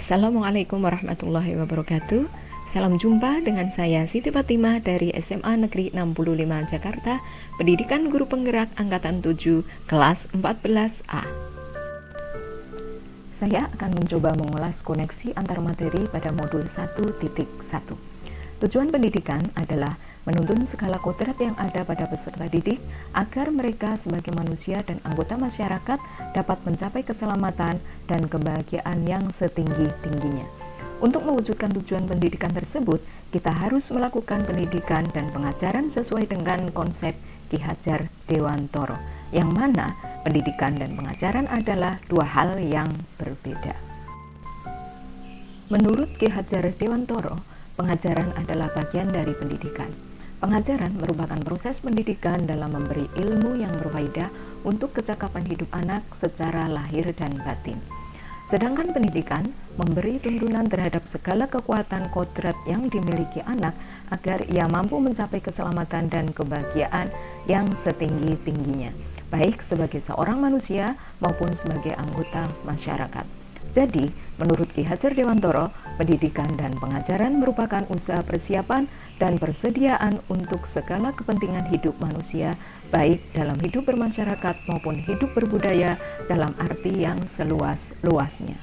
Assalamualaikum warahmatullahi wabarakatuh. Salam jumpa dengan saya Siti Fatimah dari SMA Negeri 65 Jakarta, Pendidikan Guru Penggerak Angkatan 7, kelas 14A. Saya akan mencoba mengulas koneksi antar materi pada modul 1.1. Tujuan pendidikan adalah menuntun segala kodrat yang ada pada peserta didik agar mereka sebagai manusia dan anggota masyarakat dapat mencapai keselamatan dan kebahagiaan yang setinggi-tingginya. Untuk mewujudkan tujuan pendidikan tersebut, kita harus melakukan pendidikan dan pengajaran sesuai dengan konsep Ki Hajar Dewantoro, yang mana pendidikan dan pengajaran adalah dua hal yang berbeda. Menurut Ki Hajar Dewantoro, pengajaran adalah bagian dari pendidikan. Pengajaran merupakan proses pendidikan dalam memberi ilmu yang berfaedah untuk kecakapan hidup anak secara lahir dan batin. Sedangkan pendidikan memberi tuntunan terhadap segala kekuatan kodrat yang dimiliki anak agar ia mampu mencapai keselamatan dan kebahagiaan yang setinggi-tingginya, baik sebagai seorang manusia maupun sebagai anggota masyarakat. Jadi, menurut Ki Hajar Dewantoro, pendidikan dan pengajaran merupakan usaha persiapan dan persediaan untuk segala kepentingan hidup manusia, baik dalam hidup bermasyarakat maupun hidup berbudaya dalam arti yang seluas-luasnya.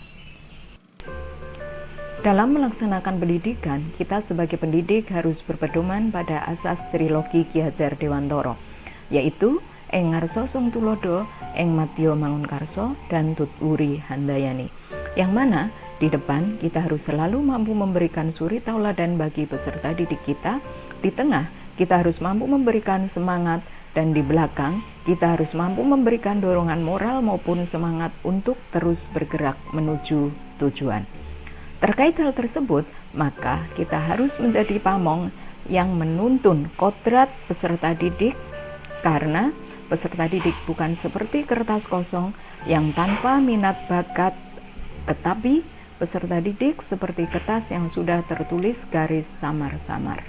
Dalam melaksanakan pendidikan, kita sebagai pendidik harus berpedoman pada asas trilogi Ki Hajar Dewantoro, yaitu Eng Ngarso Sung Tulodo, Eng Matio Mangunkarso, dan Tutwuri Handayani, yang mana di depan kita harus selalu mampu memberikan suri tauladan bagi peserta didik kita, di tengah kita harus mampu memberikan semangat, dan di belakang kita harus mampu memberikan dorongan moral maupun semangat untuk terus bergerak menuju tujuan. Terkait hal tersebut, maka kita harus menjadi pamong yang menuntun kodrat peserta didik, karena peserta didik bukan seperti kertas kosong yang tanpa minat bakat, tetapi peserta didik seperti kertas yang sudah tertulis garis samar-samar.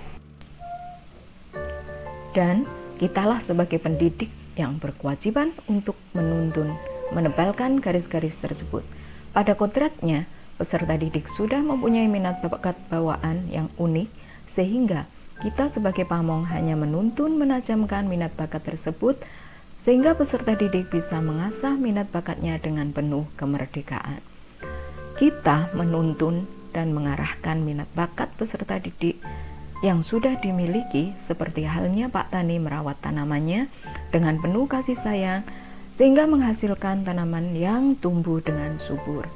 Dan kitalah sebagai pendidik yang berkewajiban untuk menuntun, menebalkan garis-garis tersebut. Pada kodratnya, peserta didik sudah mempunyai minat bakat bawaan yang unik, sehingga kita sebagai pamong hanya menuntun menajamkan minat bakat tersebut, sehingga peserta didik bisa mengasah minat bakatnya dengan penuh kemerdekaan. Kita menuntun dan mengarahkan minat bakat peserta didik yang sudah dimiliki, seperti halnya Pak Tani merawat tanamannya dengan penuh kasih sayang, sehingga menghasilkan tanaman yang tumbuh dengan subur.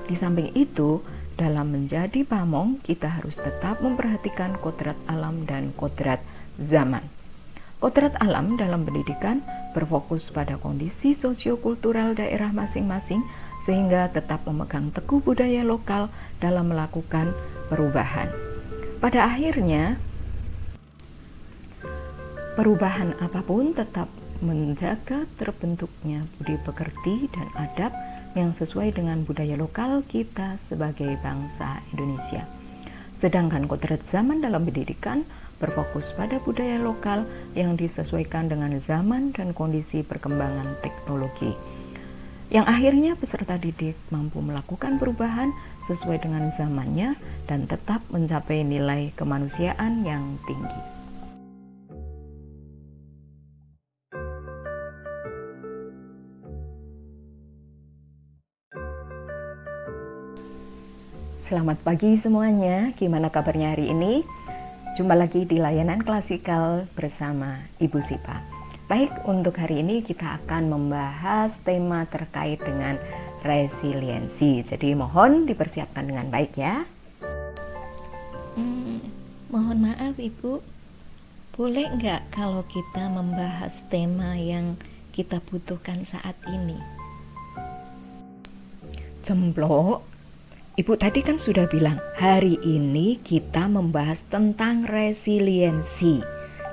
Di samping itu, dalam menjadi pamong, kita harus tetap memperhatikan kodrat alam dan kodrat zaman. Kodrat alam dalam pendidikan berfokus pada kondisi sosiokultural daerah masing-masing, sehingga tetap memegang teguh budaya lokal dalam melakukan perubahan. Pada akhirnya, perubahan apapun tetap menjaga terbentuknya budi pekerti dan adab yang sesuai dengan budaya lokal kita sebagai bangsa Indonesia. Sedangkan kodrat zaman dalam pendidikan berfokus pada budaya lokal yang disesuaikan dengan zaman dan kondisi perkembangan teknologi, yang akhirnya peserta didik mampu melakukan perubahan sesuai dengan zamannya dan tetap mencapai nilai kemanusiaan yang tinggi. Selamat pagi semuanya, gimana kabarnya hari ini? Jumpa lagi di layanan klasikal bersama Ibu Sipa. Baik, untuk hari ini kita akan membahas tema terkait dengan resiliensi. Jadi mohon dipersiapkan dengan baik ya. Mohon maaf Ibu, boleh nggak kalau kita membahas tema yang kita butuhkan saat ini? Jemplok, Ibu tadi kan sudah bilang hari ini kita membahas tentang resiliensi.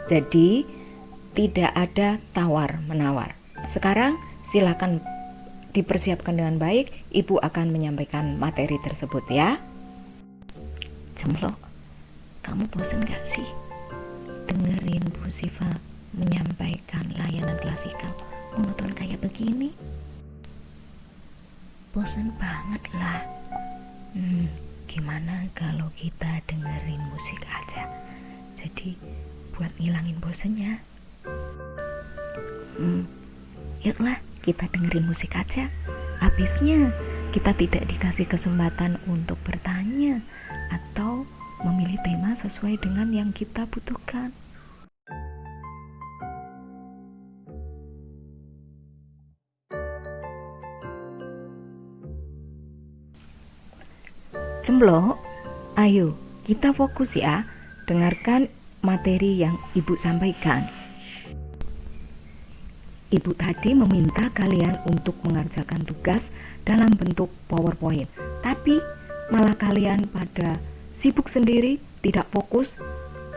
Jadi tidak ada tawar-menawar. Sekarang silakan dipersiapkan dengan baik, Ibu akan menyampaikan materi tersebut ya. Jemplok, kamu bosan gak sih dengerin Bu Siva menyampaikan layanan klasikal monoton kayak begini? Bosan banget lah. Hmm, gimana kalau kita dengerin musik aja? Jadi buat ngilangin bosennya. Yuklah kita dengerin musik aja. Habisnya kita tidak dikasih kesempatan untuk bertanya atau memilih tema sesuai dengan yang kita butuhkan. Cemplok, ayo kita fokus ya, dengarkan materi yang Ibu sampaikan. Ibu tadi meminta kalian untuk mengerjakan tugas dalam bentuk PowerPoint, tapi malah kalian pada sibuk sendiri, tidak fokus,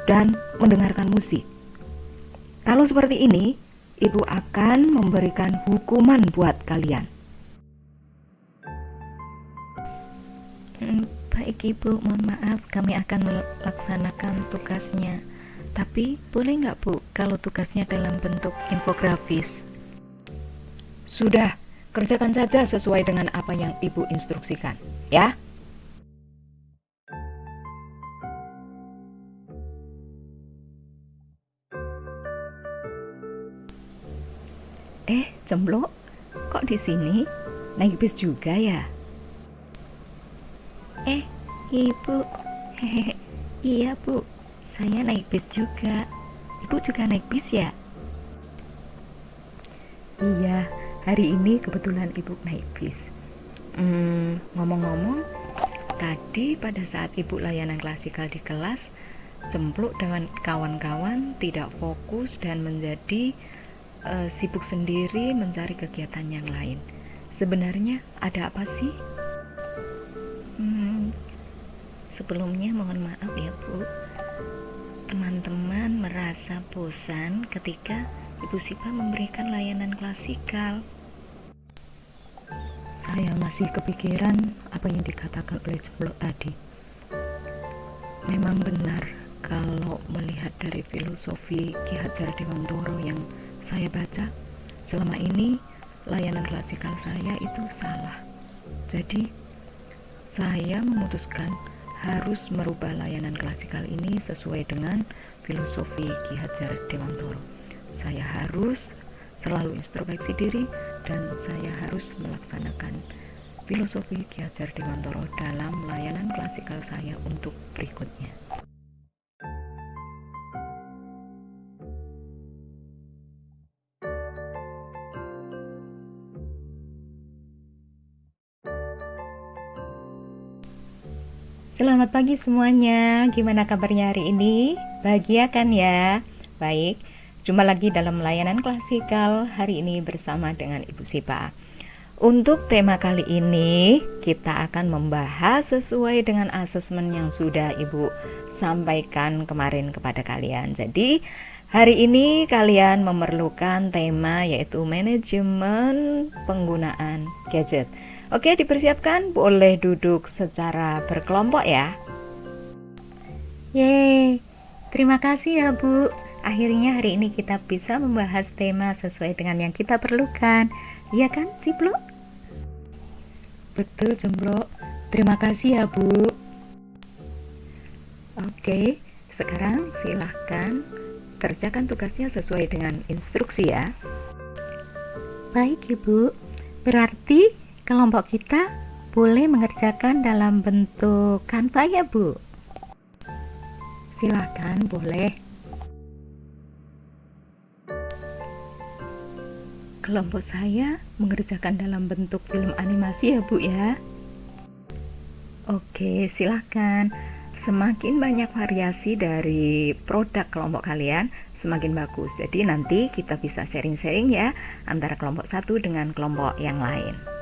dan mendengarkan musik. Kalau seperti ini, Ibu akan memberikan hukuman buat kalian. Baik Ibu, mohon maaf, kami akan melaksanakan tugasnya. Tapi boleh nggak Bu, kalau tugasnya dalam bentuk infografis? Sudah, kerjakan saja sesuai dengan apa yang Ibu instruksikan, ya. Cemplok, kok di sini? Naik bis juga ya? Ibu, iya Bu, saya naik bis juga. Ibu juga naik bis ya? Iya, hari ini kebetulan Ibu naik bis. Ngomong-ngomong, tadi pada saat Ibu layanan klasikal di kelas, Cempluk dengan kawan-kawan tidak fokus dan menjadi sibuk sendiri mencari kegiatan yang lain. Sebenarnya ada apa sih? Sebelumnya mohon maaf ya Bu, teman-teman merasa bosan ketika Ibu Sipa memberikan layanan klasikal. Saya masih kepikiran apa yang dikatakan oleh Cemplok tadi. Memang benar, kalau melihat dari filosofi Ki Hajar Dewantoro yang saya baca, selama ini layanan klasikal saya itu salah. Jadi saya memutuskan harus merubah layanan klasikal ini sesuai dengan filosofi Ki Hajar Dewantoro. Saya harus selalu introspeksi diri dan saya harus melaksanakan filosofi Ki Hajar Dewantoro dalam layanan klasikal saya untuk berikutnya. Selamat pagi semuanya, gimana kabarnya hari ini? Bahagia kan ya? Baik, jumpa lagi dalam layanan klasikal hari ini bersama dengan Ibu Sipa. Untuk tema kali ini, kita akan membahas sesuai dengan asesmen yang sudah Ibu sampaikan kemarin kepada kalian. Jadi, hari ini kalian memerlukan tema yaitu manajemen penggunaan gadget. Oke, dipersiapkan, boleh duduk secara berkelompok ya. Yeay, terima kasih ya Bu. Akhirnya hari ini kita bisa membahas tema sesuai dengan yang kita perlukan. Iya kan, Ciplo? Betul, Cemplok. Terima kasih ya, Bu. Oke, sekarang silahkan kerjakan tugasnya sesuai dengan instruksi ya. Baik Ibu, berarti kelompok kita boleh mengerjakan dalam bentuk Canva ya Bu? Silahkan, boleh. Kelompok saya mengerjakan dalam bentuk film animasi ya Bu ya. Oke, silahkan. Semakin banyak variasi dari produk kelompok kalian, semakin bagus. Jadi nanti kita bisa sharing-sharing ya antara kelompok satu dengan kelompok yang lain.